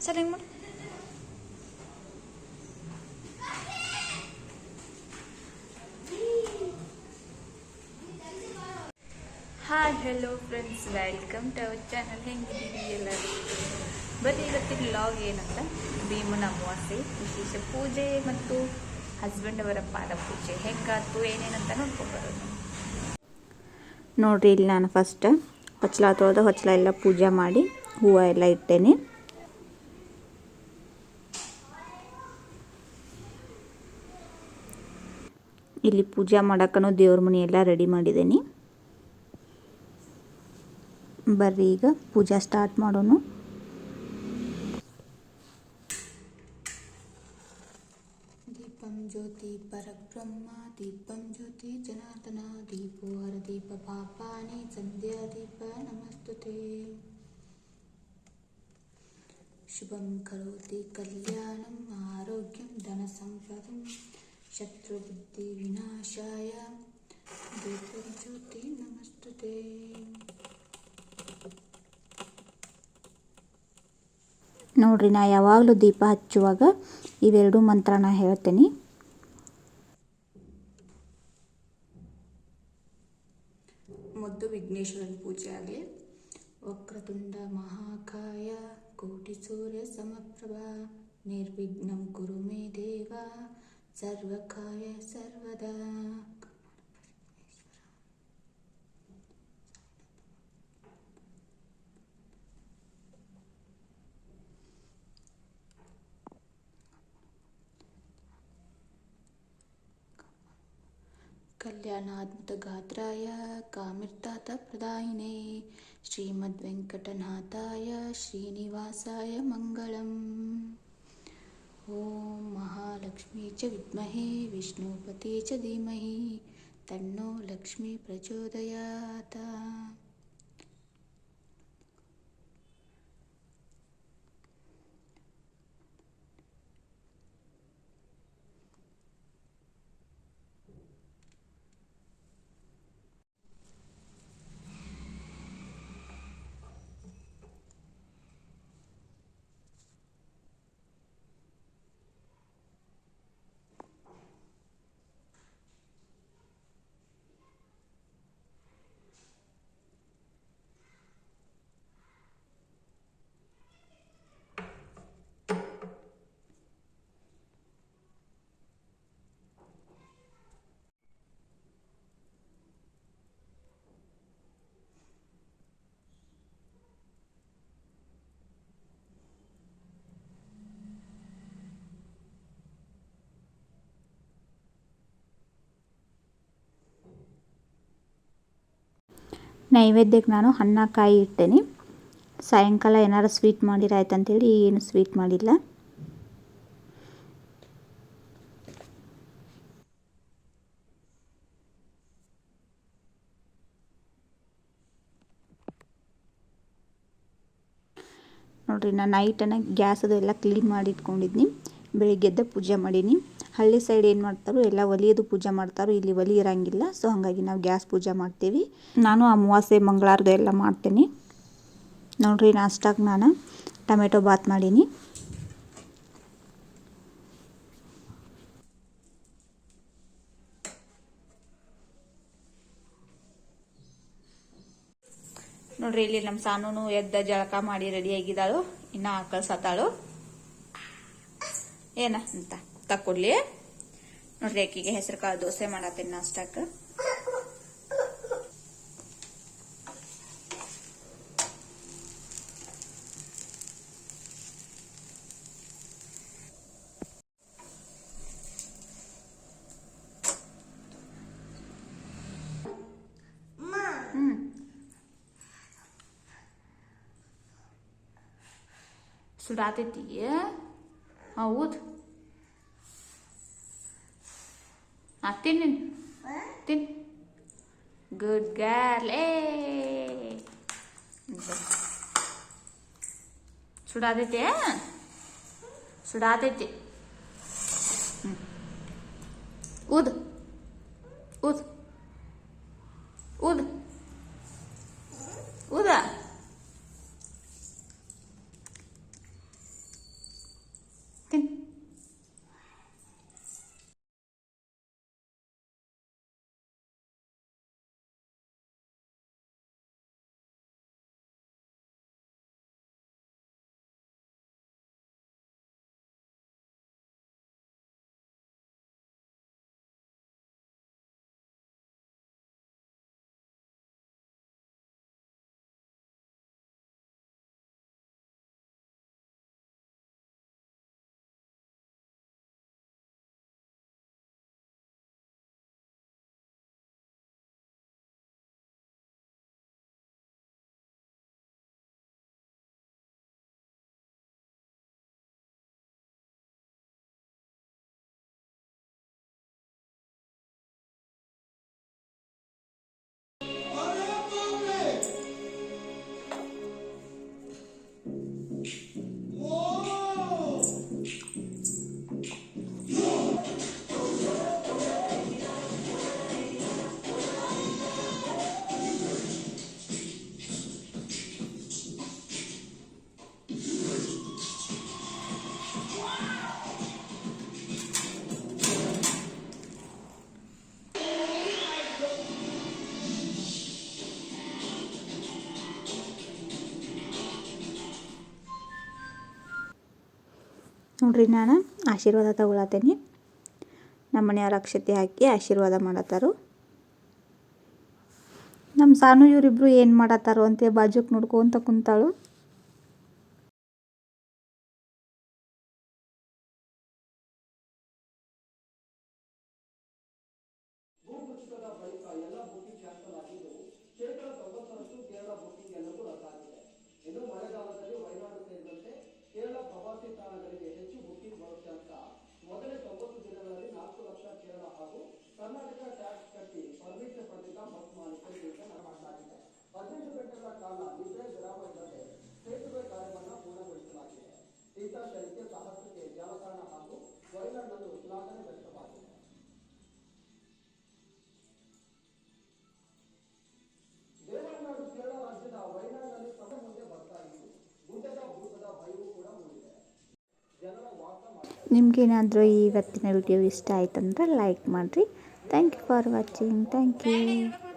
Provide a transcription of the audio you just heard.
Sir ಹೆಂಗೆ ಮಾಡಿ. Hi hello friends, welcome to our channel. ಹೆಂಗಿದ್ದೀವಿ ಎಲ್ಲರೂ? ಬರೀ ಇವತ್ತಿನ ಲಾಗ್ ಏನಂತ, ಭೀಮನ ಅಮಾವಾಸ್ಯೆ ವಿಶೇಷ ಪೂಜೆ ಮತ್ತು ಹಸ್ಬೆಂಡ್ ಅವರ ಪಾದ ಪೂಜೆ ಹೆಂಗಾತು ಏನೇನಂತ ನೋಡ್ಕೊಬರೋದು. ನೋಡ್ರಿ, ಇಲ್ಲಿ ನಾನು ಫಸ್ಟ್ ಹೊಚ್ಚಲ ತೊಳೆದು ಹೊಚ್ಚಲ ಎಲ್ಲ ಪೂಜೆ ಮಾಡಿ ಹೂವು ಎಲ್ಲ ಇಟ್ಟೇನೆ. ಇಲ್ಲಿ ಪೂಜೆ ಮಾಡೋಕ್ಕೂ ದೇವ್ರ ಮನೆ ಎಲ್ಲ ರೆಡಿ ಮಾಡಿದ್ದೀನಿ. ಬರ್ರಿ ಈಗ ಪೂಜಾ ಸ್ಟಾರ್ಟ್ ಮಾಡೋಣ. ದೀಪಂ ಜ್ಯೋತಿ ಪರಬ್ರಹ್ಮ, ದೀಪಂ ಜ್ಯೋತಿ ಜನಾರ್ದನ, ದೀಪೋ ಹರದೀಪ ಪಾಪಾನಿ, ಸಂಧ್ಯಾ ದೀಪ ನಮಸ್ತುತೆ. ಶುಭಂ ಕರೋತಿ ಕಲ್ಯಾಣಂ, ಆರೋಗ್ಯಂ ಧನ ಸಂಪದಂ, ಶತ್ರು ಬುದ್ಧಿ ವಿನಾಶಾಯ, ದೀಪಂ ಜ್ಯೋತಿ ನಮಸ್ತುತೆ. ನೋಡ್ರಿ, ನಾ ಯಾವಾಗಲೂ ದೀಪ ಹಚ್ಚುವಾಗ ಇವೆರಡು ಮಂತ್ರನ ಹೇಳ್ತೀನಿ. ಮೊದಲು ವಿಘ್ನೇಶ್ವರನ ಪೂಜೆ ಆಗಲಿ. ವಕ್ರತುಂಡ ಮಹಾಕಾಯ, ಕೋಟಿ ಸೂರ್ಯ ಸಮಪ್ರಭ, ನಿರ್ವಿಘ್ನಂ ಕುರು ಮೇ ದೇವ, ಸರ್ವಕಾರ್ಯ ಸರ್ವದಾ. ಕಲ್ಯಾಣಾದ್ಭುತ ಗಾತ್ರಾಯ ಕಾಮಿರ್ತಾತ ಪ್ರದಾಯಿನೇ, ಶ್ರೀಮದ್ ವೆಂಕಟನಾಥಾಯ ಶ್ರೀನಿವಾಸಾಯ ಮಂಗಳಂ. ಓಂ ಮಹಾಲಕ್ಷ್ಮೀ ಚ ವಿದ್ಮಹೇ ವಿಷ್ಣುಪತಿ ಚ ಧೀಮಹಿ ತನ್ನೋ ಲಕ್ಷ್ಮೀ ಪ್ರಚೋದಯಾತ್. ನೈವೇದ್ಯಕ್ಕೆ ನಾನು ಅನ್ನ ಕಾಯಿ ಇಟ್ಟೇನೆ. ಸಾಯಂಕಾಲ ಏನಾರು ಸ್ವೀಟ್ ಮಾಡಿರಾಯ್ತು ಅಂತೇಳಿ ಏನು ಸ್ವೀಟ್ ಮಾಡಿಲ್ಲ. ನೋಡ್ರಿ, ನಾನು ನೈಟನ್ನು ಗ್ಯಾಸ್ ಅದೆಲ್ಲ ಕ್ಲೀನ್ ಮಾಡಿ ಇಟ್ಕೊಂಡಿದ್ನಿ. ಬೆಳಿಗ್ಗೆದ್ದ ಪೂಜೆ ಮಾಡೀನಿ. ಹಳ್ಳಿ ಸೈಡ್ ಏನು ಮಾಡ್ತಾರೋ ಎಲ್ಲ ಒಲಿಯೋದು ಪೂಜೆ ಮಾಡ್ತಾರೋ, ಇಲ್ಲಿ ಒಲಿ ಇರಂಗಿಲ್ಲ. ಸೊ ಹಾಗಾಗಿ ನಾವು ಗ್ಯಾಸ್ ಪೂಜೆ ಮಾಡ್ತೀವಿ. ನಾನು ಅಮಾವಾಸ್ಯೆ ಮಂಗಳವಾರದ ಎಲ್ಲ ಮಾಡ್ತೀನಿ. ನೋಡ್ರಿ, ನಾಷ್ಟಾಗ ನಾನು ಟೊಮೆಟೊ ಬಾತ್ ಮಾಡೀನಿ. ನೋಡ್ರಿ, ಇಲ್ಲಿ ನಮ್ಮ ಸಾನೂನು ಎದ್ದ ಜಳಕ ಮಾಡಿ ರೆಡಿ ಆಗಿದ್ದಾಳು. ಇನ್ನ ಆಕಳ ಸತಾಳು ಏನ ಅಂತ ತಕ್ಕೊಡ್ಲಿ. ನೋಡ್ರಿ, ಅಕ್ಕಿಗೆ ಹೆಸರು ಕಾಳು ದೋಸೆ ಮಾಡತ್ತೇನೆ ನಾಷ್ಟಾಕ. ಸುಡಾತೈತಿ? ಹೌದು. ತಿನ್ ತಿನ್. Good girl. ಸುಡಾತೈತಿ ಸುಡಾತೈತಿ. ಊದ್ ಊದ್ ಊದ್ ಊದ. ನೋಡ್ರಿ ನಾನು ಆಶೀರ್ವಾದ ತಗೊಳತ್ತೇನೆ. ನಮ್ಮ ಮನೆಯವ್ರ ಅಕ್ಷತೆ ಹಾಕಿ ಆಶೀರ್ವಾದ ಮಾಡತ್ತಾರು. ನಮ್ಮ ಸಾನು ಇವರಿಬ್ರು ಏನು ಮಾಡತ್ತಾರೋ ಅಂತ ಬಾಜುಕ್ ನೋಡ್ಕೊಂತ ಕುಂತಾಳು. ನಿಮ್ಗೇನಾದರೂ ಇವತ್ತಿನ ವಿಡಿಯೋ ಇಷ್ಟ ಆಯ್ತಂದ್ರೆ ಲೈಕ್ ಮಾಡಿರಿ. Thank you for watching. Thank you.